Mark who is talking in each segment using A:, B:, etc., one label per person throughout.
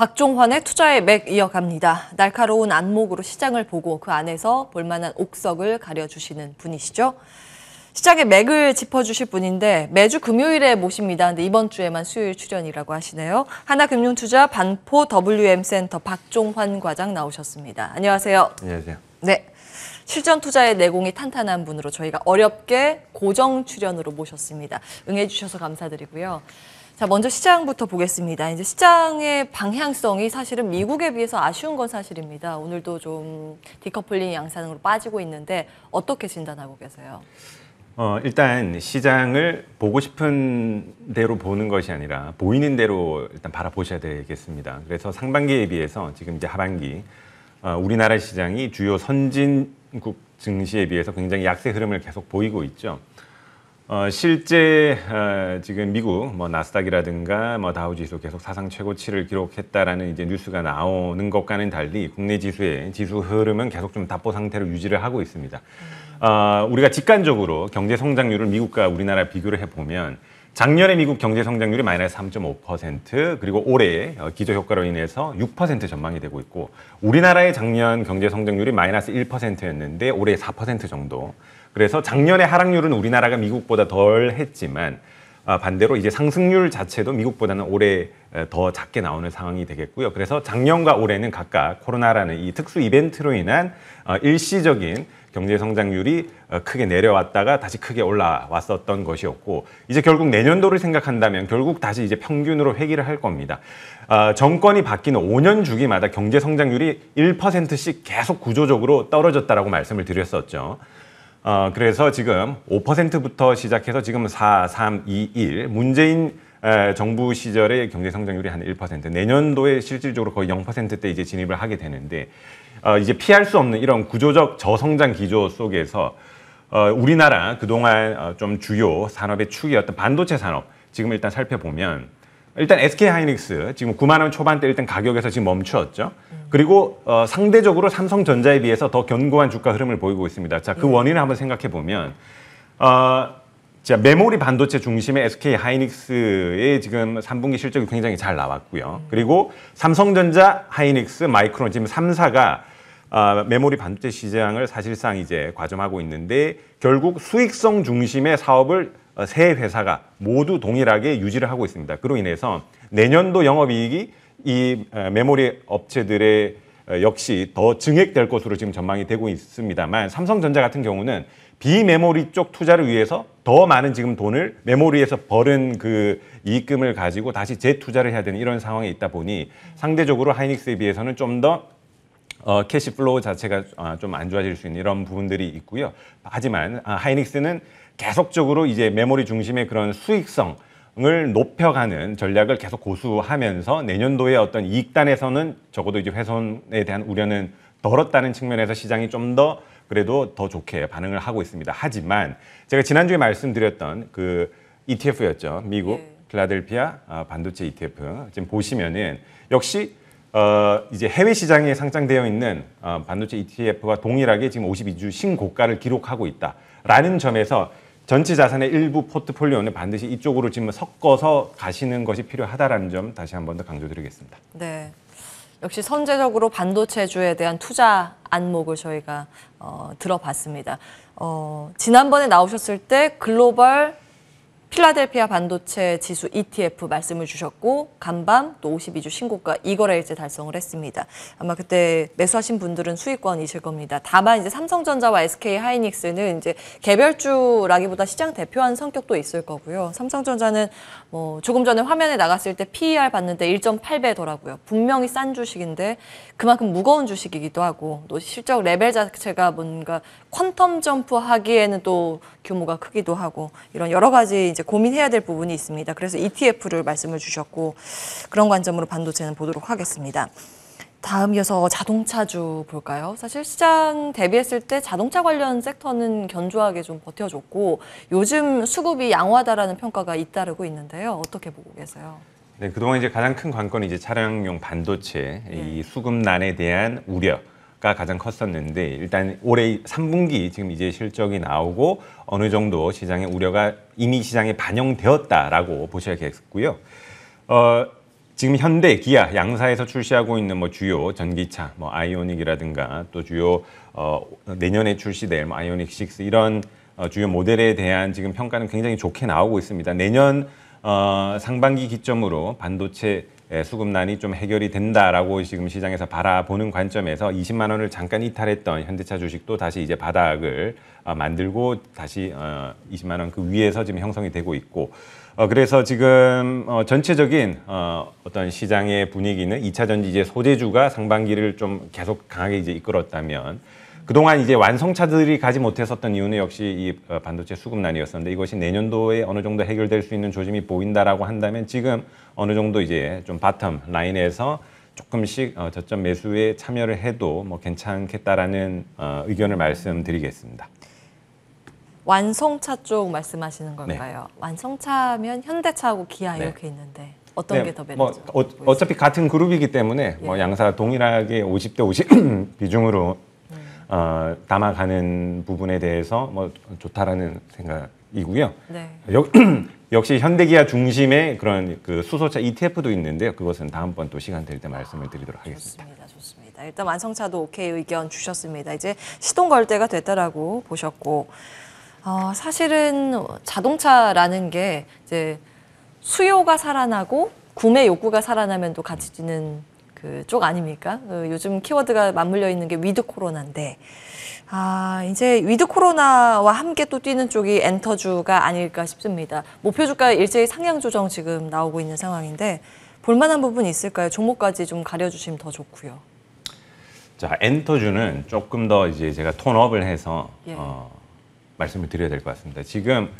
A: 박종환의 투자의 맥 이어갑니다. 날카로운 안목으로 시장을 보고 그 안에서 볼만한 옥석을 가려주시는 분이시죠. 시장의 맥을 짚어주실 분인데 매주 금요일에 모십니다. 근데 이번 주에만 수요일 출연이라고 하시네요. 하나금융투자 반포 WM센터 박종환 과장 나오셨습니다. 안녕하세요.
B: 안녕하세요.
A: 네. 실전 투자의 내공이 탄탄한 분으로 저희가 어렵게 고정 출연으로 모셨습니다. 응해주셔서 감사드리고요. 자, 먼저 시장부터 보겠습니다. 이제 시장의 방향성이 사실은 미국에 비해서 아쉬운 건 사실입니다. 오늘도 좀 디커플링 양상으로 빠지고 있는데 어떻게 진단하고 계세요?
B: 일단 시장을 보고 싶은 대로 보는 것이 아니라 보이는 대로 일단 바라보셔야 되겠습니다. 그래서 상반기에 비해서 지금 이제 하반기 우리나라 시장이 주요 선진국 증시에 비해서 굉장히 약세 흐름을 계속 보이고 있죠. 실제 지금 미국 나스닥이라든가 다우지수 계속 사상 최고치를 기록했다라는 이제 뉴스가 나오는 것과는 달리 국내 지수의 지수 흐름은 계속 좀 답보 상태로 유지를 하고 있습니다. 우리가 직관적으로 경제 성장률을 미국과 우리나라 비교를 해보면 작년에 미국 경제 성장률이 마이너스 3.5% 그리고 올해 기저 효과로 인해서 6% 전망이 되고 있고 우리나라의 작년 경제 성장률이 마이너스 1%였는데 올해 4% 정도. 그래서 작년의 하락률은 우리나라가 미국보다 덜 했지만 반대로 이제 상승률 자체도 미국보다는 올해 더 작게 나오는 상황이 되겠고요. 그래서 작년과 올해는 각각 코로나라는 이 특수 이벤트로 인한 일시적인 경제 성장률이 크게 내려왔다가 다시 크게 올라왔었던 것이었고 이제 결국 내년도를 생각한다면 결국 다시 이제 평균으로 회귀를 할 겁니다. 정권이 바뀌는 5년 주기마다 경제 성장률이 1%씩 계속 구조적으로 떨어졌다라고 말씀을 드렸었죠. 그래서 지금 5%부터 시작해서 지금 4, 3, 2, 1 문재인 정부 시절의 경제 성장률이 한 1%, 내년도에 실질적으로 거의 0%대 이제 진입을 하게 되는데 이제 피할 수 없는 이런 구조적 저성장 기조 속에서 우리나라 그동안 좀 주요 산업의 축이었던 반도체 산업 지금 일단 살펴보면 일단 SK하이닉스 지금 9만 원 초반대 일단 가격에서 지금 멈추었죠. 그리고 상대적으로 삼성전자에 비해서 더 견고한 주가 흐름을 보이고 있습니다. 자, 그 원인을 한번 생각해 보면 자, 메모리 반도체 중심의 SK하이닉스의 지금 3분기 실적이 굉장히 잘 나왔고요. 그리고 삼성전자, 하이닉스, 마이크론 지금 3사가 메모리 반도체 시장을 사실상 이제 과점하고 있는데 결국 수익성 중심의 사업을 세 회사가 모두 동일하게 유지를 하고 있습니다. 그로 인해서 내년도 영업이익이 이 메모리 업체들의 역시 더 증액될 것으로 지금 전망이 되고 있습니다만 삼성전자 같은 경우는 비메모리 쪽 투자를 위해서 더 많은 지금 돈을 메모리에서 벌은 그 이익금을 가지고 다시 재투자를 해야 되는 이런 상황에 있다 보니 상대적으로 하이닉스에 비해서는 좀 더 캐시플로우 자체가 좀 안 좋아질 수 있는 이런 부분들이 있고요. 하지만 하이닉스는 계속적으로 이제 메모리 중심의 그런 수익성을 높여가는 전략을 계속 고수하면서 내년도에 어떤 이익단에서는 적어도 이제 훼손에 대한 우려는 덜었다는 측면에서 시장이 좀 더 그래도 더 좋게 반응을 하고 있습니다. 하지만 제가 지난주에 말씀드렸던 그 ETF였죠. 미국 필라델피아 반도체 ETF 지금 보시면은 역시 이제 해외 시장에 상장되어 있는 반도체 ETF와 동일하게 지금 52주 신고가를 기록하고 있다라는 점에서 전체 자산의 일부 포트폴리오는 반드시 이쪽으로 지금 섞어서 가시는 것이 필요하다라는 점 다시 한 번 더 강조드리겠습니다.
A: 네. 역시 선제적으로 반도체주에 대한 투자 안목을 저희가 들어봤습니다. 지난번에 나오셨을 때 글로벌 필라델피아 반도체 지수 ETF 말씀을 주셨고 간밤 또 52주 신고가 이거래일제 달성을 했습니다. 아마 그때 매수하신 분들은 수익권이실 겁니다. 다만 이제 삼성전자와 SK하이닉스는 이제 개별주라기보다 시장 대표한 성격도 있을 거고요. 삼성전자는 조금 전에 화면에 나갔을 때 PER 봤는데 1.8배더라고요. 분명히 싼 주식인데 그만큼 무거운 주식이기도 하고 또 실적 레벨 자체가 뭔가 퀀텀 점프하기에는 또 규모가 크기도 하고 이런 여러 가지 이제 고민해야 될 부분이 있습니다. 그래서 ETF를 말씀을 주셨고 그런 관점으로 반도체는 보도록 하겠습니다. 다음 이어서 자동차주 볼까요? 사실 시장 대비했을 때 자동차 관련 섹터는 견조하게 좀 버텨줬고 요즘 수급이 양호하다라는 평가가 잇따르고 있는데요. 어떻게 보고 계세요?
B: 네, 그동안 이제 가장 큰 관건이 이제 차량용 반도체 이 수급난에 대한 우려가 가장 컸었는데 일단 올해 3분기 지금 이제 실적이 나오고 어느 정도 시장의 우려가 이미 시장에 반영되었다라고 보셔야겠고요. 지금 현대, 기아 양사에서 출시하고 있는 뭐 주요 전기차, 뭐 아이오닉이라든가 또 주요 내년에 출시될 뭐 아이오닉 6 이런 주요 모델에 대한 지금 평가는 굉장히 좋게 나오고 있습니다. 내년 상반기 기점으로 반도체 수급난이 좀 해결이 된다라고 지금 시장에서 바라보는 관점에서 20만 원을 잠깐 이탈했던 현대차 주식도 다시 이제 바닥을 만들고 다시 20만 원 그 위에서 지금 형성이 되고 있고 그래서 지금 전체적인 어떤 시장의 분위기는 2차 전지 소재주가 상반기를 좀 계속 강하게 이제 이끌었다면 그동안 이제 완성차들이 가지 못했었던 이유는 역시 이 반도체 수급난이었었는데 이것이 내년도에 어느 정도 해결될 수 있는 조짐이 보인다라고 한다면 지금 어느 정도 이제 좀 바텀 라인에서 조금씩 저점 매수에 참여를 해도 뭐 괜찮겠다라는 의견을 말씀드리겠습니다.
A: 완성차 쪽 말씀하시는 걸까요? 네. 완성차면 현대차하고 기아
B: 네.
A: 이렇게 있는데 어떤 게 더
B: 뭐
A: 매력적이죠?
B: 어차피 같은 그룹이기 때문에 뭐 양사가 동일하게 50대 50 비중으로 담아가는 부분에 대해서 뭐 좋다라는 생각이고요.
A: 네.
B: 역시 현대기아 중심의 그런 그 수소차 ETF도 있는데요. 그것은 다음번 또 시간 될 때 말씀을 드리도록 하겠습니다.
A: 좋습니다. 일단 완성차도 오케이 의견 주셨습니다. 이제 시동 걸 때가 됐다라고 보셨고 사실은 자동차라는 게 이제 수요가 살아나고 구매 욕구가 살아나면 또 같이 뛰는 그쪽 아닙니까? 요즘 키워드가 맞물려 있는 게 위드 코로나인데 이제 위드 코로나와 함께 또 뛰는 쪽이 엔터주가 아닐까 싶습니다. 목표 주가 일제히 상향 조정 지금 나오고 있는 상황인데 볼만한 부분이 있을까요? 종목까지 좀 가려주시면 더 좋고요.
B: 자, 엔터주는 조금 더 이제 제가 톤업을 해서
A: 예.
B: 말씀을 드려야 될 것 같습니다. 지금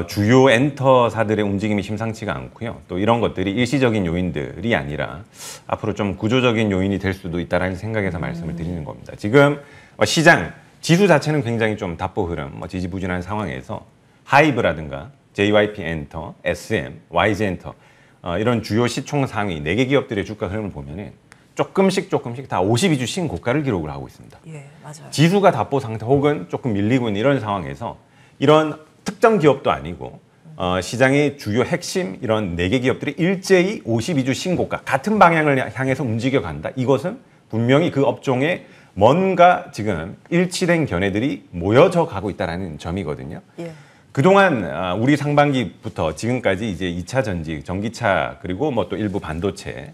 B: 주요 엔터사들의 움직임이 심상치가 않고요. 또 이런 것들이 일시적인 요인들이 아니라 앞으로 좀 구조적인 요인이 될 수도 있다라는 생각에서 말씀을 드리는 겁니다. 지금 시장 지수 자체는 굉장히 좀 답보 흐름, 지지부진한 상황에서 하이브라든가 JYP 엔터, SM, YG 엔터 이런 주요 시총 상위 4개 기업들의 주가 흐름을 보면은 조금씩 다 52주 신고가를 기록을 하고 있습니다.
A: 예, 맞아요.
B: 지수가 답보 상태 혹은 조금 밀리고 있는 이런 상황에서 이런 특정 기업도 아니고 시장의 주요 핵심 이런 4개 기업들이 일제히 52주 신고가 같은 방향을 향해서 움직여 간다. 이것은 분명히 그 업종에 뭔가 지금 일치된 견해들이 모여져 가고 있다는 점이거든요.
A: 예.
B: 그동안 우리 상반기부터 지금까지 이제 2차 전지, 전기차 그리고 뭐 또 일부 반도체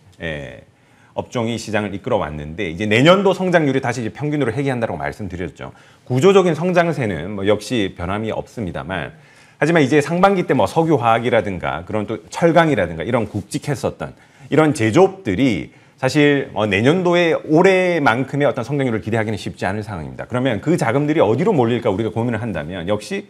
B: 업종이 시장을 이끌어 왔는데 이제 내년도 성장률이 다시 이제 평균으로 회귀한다고 말씀드렸죠. 구조적인 성장세는 뭐 역시 변함이 없습니다만 하지만 이제 상반기 때 뭐 석유화학이라든가 그런 또 철강이라든가 이런 굵직했었던 이런 제조업들이 사실 내년도에 올해만큼의 어떤 성장률을 기대하기는 쉽지 않은 상황입니다. 그러면 그 자금들이 어디로 몰릴까 우리가 고민을 한다면 역시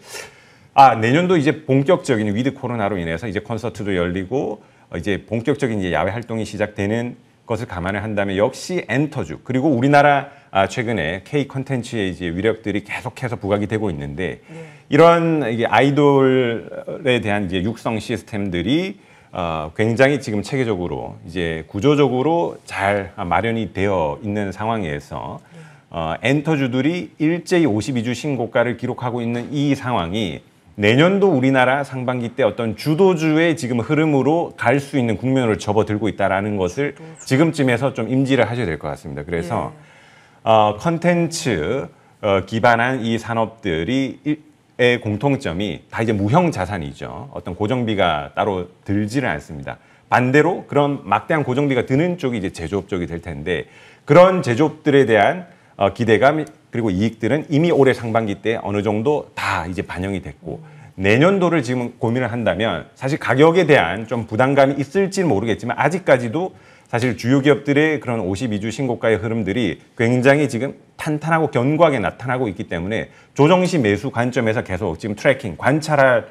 B: 내년도 이제 본격적인 위드 코로나로 인해서 이제 콘서트도 열리고 이제 본격적인 이제 야외 활동이 시작되는 것을 감안을 한다면 역시 엔터주 그리고 우리나라 최근에 K 콘텐츠의 이제 위력들이 계속해서 부각이 되고 있는데 이런 이게 아이돌에 대한 이제 육성 시스템들이 굉장히 지금 체계적으로 이제 구조적으로 잘 마련이 되어 있는 상황에서 엔터주들이 일제히 52주 신고가를 기록하고 있는 이 상황이 내년도 우리나라 상반기 때 어떤 주도주의 지금 흐름으로 갈 수 있는 국면을 접어들고 있다는 것을 지금쯤에서 좀 인지를 하셔야 될 것 같습니다. 그래서 컨텐츠 기반한 이 산업들이 의 공통점이 다 이제 무형 자산이죠. 어떤 고정비가 따로 들지를 않습니다. 반대로 그런 막대한 고정비가 드는 쪽이 이제 제조업 쪽이 될 텐데 그런 제조업들에 대한 기대감 그리고 이익들은 이미 올해 상반기 때 어느 정도 다 이제 반영이 됐고 내년도를 지금 고민을 한다면 사실 가격에 대한 좀 부담감이 있을지는 모르겠지만 아직까지도 사실 주요 기업들의 그런 52주 신고가의 흐름들이 굉장히 지금 탄탄하고 견고하게 나타나고 있기 때문에 조정시 매수 관점에서 계속 지금 트래킹, 관찰할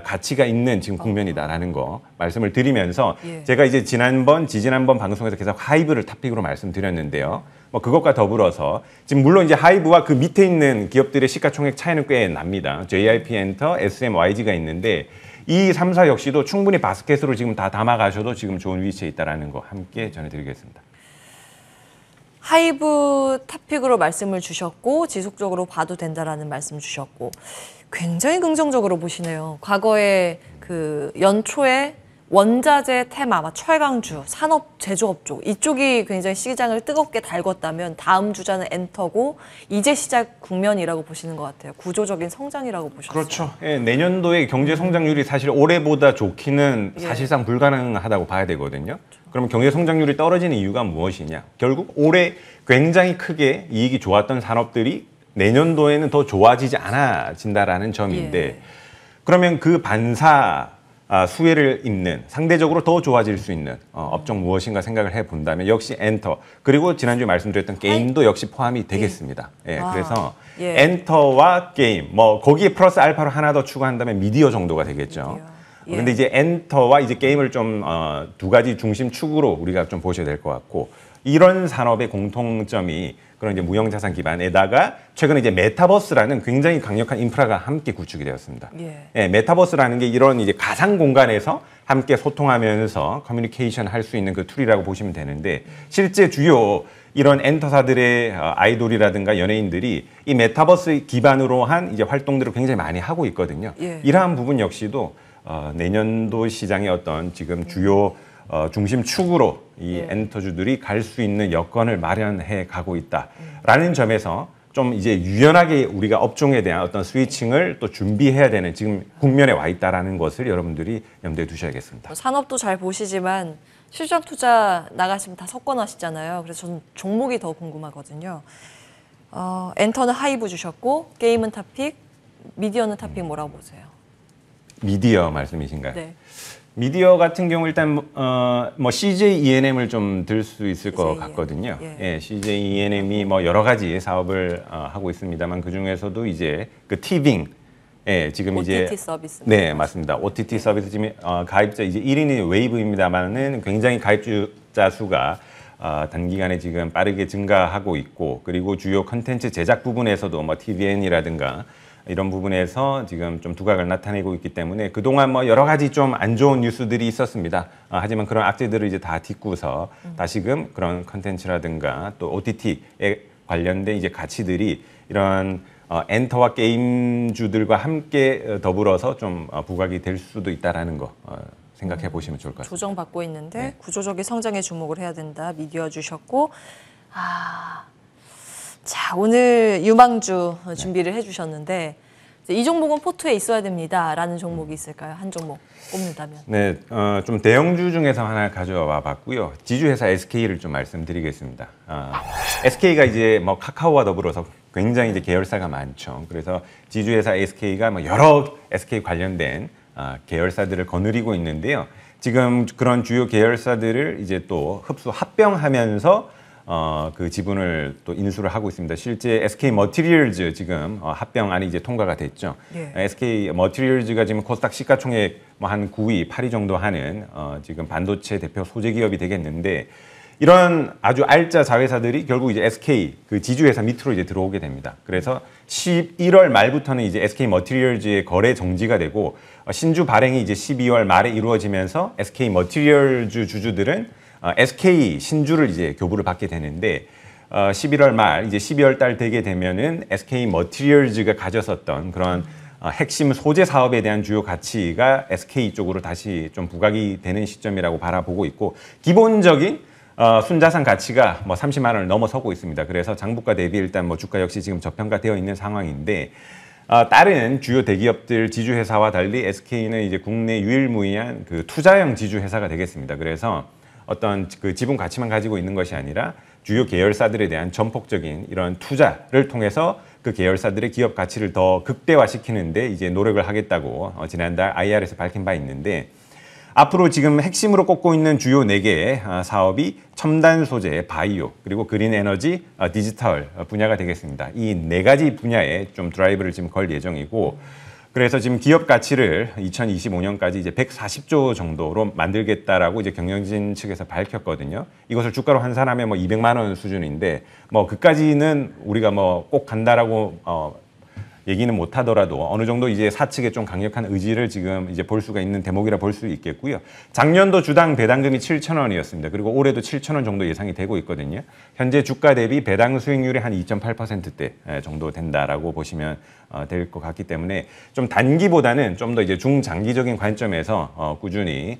B: 가치가 있는 지금 국면이다라는 거 말씀을 드리면서 제가 이제 지지난번 방송에서 계속 하이브를 탑픽으로 말씀드렸는데요. 뭐 그것과 더불어서 지금 물론 이제 하이브와 그 밑에 있는 기업들의 시가총액 차이는 꽤 납니다. JYP 엔터, SM, YG가 있는데 이 3사 역시도 충분히 바스켓으로 지금 다 담아가셔도 지금 좋은 위치에 있다는 거 함께 전해드리겠습니다.
A: 하이브 탑픽으로 말씀을 주셨고 지속적으로 봐도 된다라는 말씀 주셨고 굉장히 긍정적으로 보시네요. 과거에 그 연초에 원자재 테마, 철강주, 산업 제조업 쪽 이쪽이 굉장히 시장을 뜨겁게 달궜다면 다음 주자는 엔터고 이제 시작 국면이라고 보시는 것 같아요. 구조적인 성장이라고 보셨어요.
B: 그렇죠. 예, 내년도에 경제 성장률이 사실 올해보다 좋기는
A: 예.
B: 사실상 불가능하다고 봐야 되거든요. 그러면 경제 성장률이 떨어지는 이유가 무엇이냐? 결국 올해 굉장히 크게 이익이 좋았던 산업들이 내년도에는 더 좋아지지 않아진다라는 점인데
A: 예.
B: 그러면 그 반사 수혜를 입는 상대적으로 더 좋아질 수 있는 업종 무엇인가 생각을 해본다면 역시 엔터 그리고 지난주에 말씀드렸던 게임도 역시 포함이 되겠습니다. 예, 그래서
A: 예.
B: 엔터와 게임 뭐 거기에 플러스 알파로 하나 더 추가한다면 미디어 정도가 되겠죠.
A: 미디어. 예.
B: 근데 이제 엔터와 이제 게임을 좀 두 가지 중심 축으로 우리가 좀 보셔야 될 것 같고 이런 산업의 공통점이 그런 이제 무형자산 기반에다가 최근에 이제 메타버스라는 굉장히 강력한 인프라가 함께 구축이 되었습니다.
A: 예.
B: 예, 메타버스라는 게 이런 이제 가상 공간에서 함께 소통하면서 커뮤니케이션 할 수 있는 그 툴이라고 보시면 되는데 실제 주요 이런 엔터사들의 아이돌이라든가 연예인들이 이 메타버스 기반으로 한 이제 활동들을 굉장히 많이 하고 있거든요.
A: 예.
B: 이러한 부분 역시도 내년도 시장의 어떤 지금 주요 중심 축으로 이 엔터주들이 갈 수 있는 여건을 마련해 가고 있다라는 점에서 좀 이제 유연하게 우리가 업종에 대한 어떤 스위칭을 또 준비해야 되는 지금 국면에 와 있다라는 것을 여러분들이 염두에 두셔야겠습니다.
A: 산업도 잘 보시지만 실전 투자 나가시면 다 석권하시잖아요. 그래서 저는 종목이 더 궁금하거든요. 엔터는 하이브 주셨고 게임은 탑픽, 미디어는 탑픽 뭐라고 보세요?
B: 미디어 말씀이신가요?
A: 네.
B: 미디어 같은 경우 일단 뭐 CJ ENM을 좀 들 수 있을 것
A: CJ
B: 같거든요.
A: 예.
B: 예, CJ ENM이 뭐 여러 가지 사업을 하고 있습니다만 그 중에서도 이제 그 티빙, 예, 지금
A: OTT
B: 이제
A: 서비스.
B: 네 맞습니다. OTT 서비스 지금 가입자 이제 1인이 웨이브입니다만은 굉장히 가입자 수가 단기간에 지금 빠르게 증가하고 있고 그리고 주요 컨텐츠 제작 부분에서도 뭐 TVN이라든가 이런 부분에서 지금 좀 두각을 나타내고 있기 때문에 그동안 뭐 여러 가지 좀 안 좋은 뉴스들이 있었습니다. 하지만 그런 악재들을 이제 다 딛고서 다시금 그런 컨텐츠라든가 또 OTT에 관련된 이제 가치들이 이런 엔터와 게임주들과 함께 더불어서 좀 부각이 될 수도 있다라는 거 생각해 보시면 좋을 것 같습니다.
A: 조정받고 있는데
B: 네.
A: 구조적인 성장에 주목을 해야 된다. 미디어 주셨고 자 오늘 유망주 준비를 해주셨는데 이제 이 종목은 포트에 있어야 됩니다라는 종목이 있을까요? 한 종목 꼽는다면.
B: 네, 좀 대형주 중에서 하나 가져와 봤고요. 지주회사 SK를 좀 말씀드리겠습니다. SK가 이제 뭐 카카오와 더불어서 굉장히 이제 계열사가 많죠. 그래서 지주회사 SK가 뭐 여러 SK 관련된 계열사들을 거느리고 있는데요. 지금 그런 주요 계열사들을 이제 또 흡수 합병하면서 그 지분을 또 인수를 하고 있습니다. 실제 SK 머티리얼즈 지금 합병안이 이제 통과가 됐죠.
A: 네.
B: SK 머티리얼즈가 지금 코스닥 시가총액 뭐 한 9위, 8위 정도 하는 지금 반도체 대표 소재 기업이 되겠는데 이런 아주 알짜 자회사들이 결국 이제 SK 그 지주회사 밑으로 이제 들어오게 됩니다. 그래서 11월 말부터는 이제 SK 머티리얼즈의 거래 정지가 되고 신주 발행이 이제 12월 말에 이루어지면서 SK 머티리얼즈 주주들은 SK 신주를 이제 교부를 받게 되는데 11월 말 이제 12월 달 되게 되면은 SK 머티리얼즈가 가졌었던 그런 핵심 소재 사업에 대한 주요 가치가 SK 쪽으로 다시 좀 부각이 되는 시점이라고 바라보고 있고 기본적인 순자산 가치가 뭐 30만 원을 넘어서고 있습니다. 그래서 장부가 대비 일단 뭐 주가 역시 지금 저평가되어 있는 상황인데 다른 주요 대기업들 지주회사와 달리 SK는 이제 국내 유일무이한 그 투자형 지주회사가 되겠습니다. 그래서 어떤 그 지분 가치만 가지고 있는 것이 아니라 주요 계열사들에 대한 전폭적인 이런 투자를 통해서 그 계열사들의 기업 가치를 더 극대화시키는데 이제 노력을 하겠다고 지난달 IR에서 밝힌 바 있는데 앞으로 지금 핵심으로 꼽고 있는 주요 4개의 사업이 첨단 소재, 바이오, 그리고 그린 에너지, 디지털 분야가 되겠습니다. 이 4가지 분야에 좀 드라이브를 지금 걸 예정이고 그래서 지금 기업 가치를 2025년까지 이제 140조 정도로 만들겠다라고 이제 경영진 측에서 밝혔거든요. 이것을 주가로 환산하면 뭐 200만 원 수준인데 뭐 그까지는 우리가 뭐 꼭 간다라고 얘기는 못 하더라도 어느 정도 이제 사측의 좀 강력한 의지를 지금 이제 볼 수가 있는 대목이라 볼 수 있겠고요. 작년도 주당 배당금이 7,000원이었습니다. 그리고 올해도 7,000원 정도 예상이 되고 있거든요. 현재 주가 대비 배당 수익률이 한 2.8%대 정도 된다라고 보시면 될 것 같기 때문에 좀 단기보다는 좀 더 이제 중장기적인 관점에서 꾸준히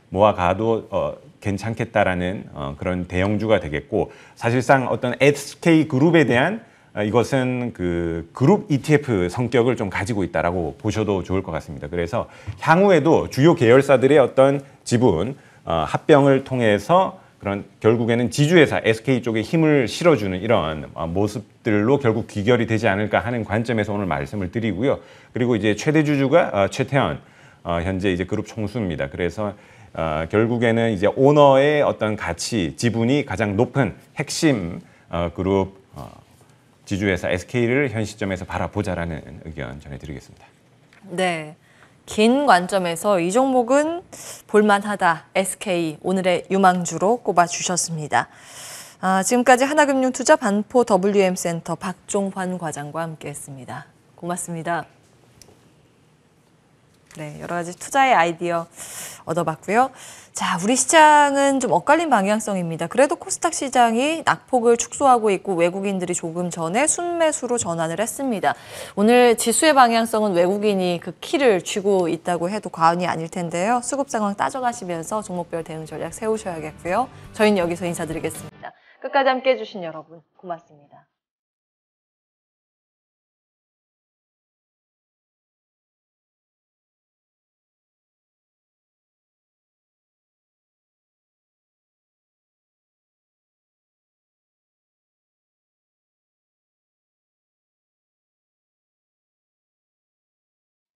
B: 모아가도 괜찮겠다라는 그런 대형주가 되겠고, 사실상 어떤 SK그룹에 대한 이것은 그 그룹 ETF 성격을 좀 가지고 있다라고 보셔도 좋을 것 같습니다. 그래서 향후에도 주요 계열사들의 어떤 지분 합병을 통해서 그런 결국에는 지주회사 SK 쪽에 힘을 실어주는 이런 모습들로 결국 귀결이 되지 않을까 하는 관점에서 오늘 말씀을 드리고요. 그리고 이제 최대 주주가 최태원 현재 이제 그룹 총수입니다. 그래서 결국에는 이제 오너의 어떤 가치, 지분이 가장 높은 핵심 그룹 지주회사 SK를 현 시점에서 바라보자라는 의견 전해드리겠습니다.
A: 네. 긴 관점에서 이 종목은 볼만하다. SK 오늘의 유망주로 꼽아주셨습니다. 지금까지 하나금융투자 반포 WM센터 박종환 과장과 함께했습니다. 고맙습니다. 네, 여러 가지 투자의 아이디어 얻어봤고요. 자, 우리 시장은 좀 엇갈린 방향성입니다. 그래도 코스닥 시장이 낙폭을 축소하고 있고 외국인들이 조금 전에 순매수로 전환을 했습니다. 오늘 지수의 방향성은 외국인이 그 키를 쥐고 있다고 해도 과언이 아닐 텐데요. 수급 상황 따져가시면서 종목별 대응 전략 세우셔야겠고요. 저희는 여기서 인사드리겠습니다. 끝까지 함께해 주신 여러분 고맙습니다.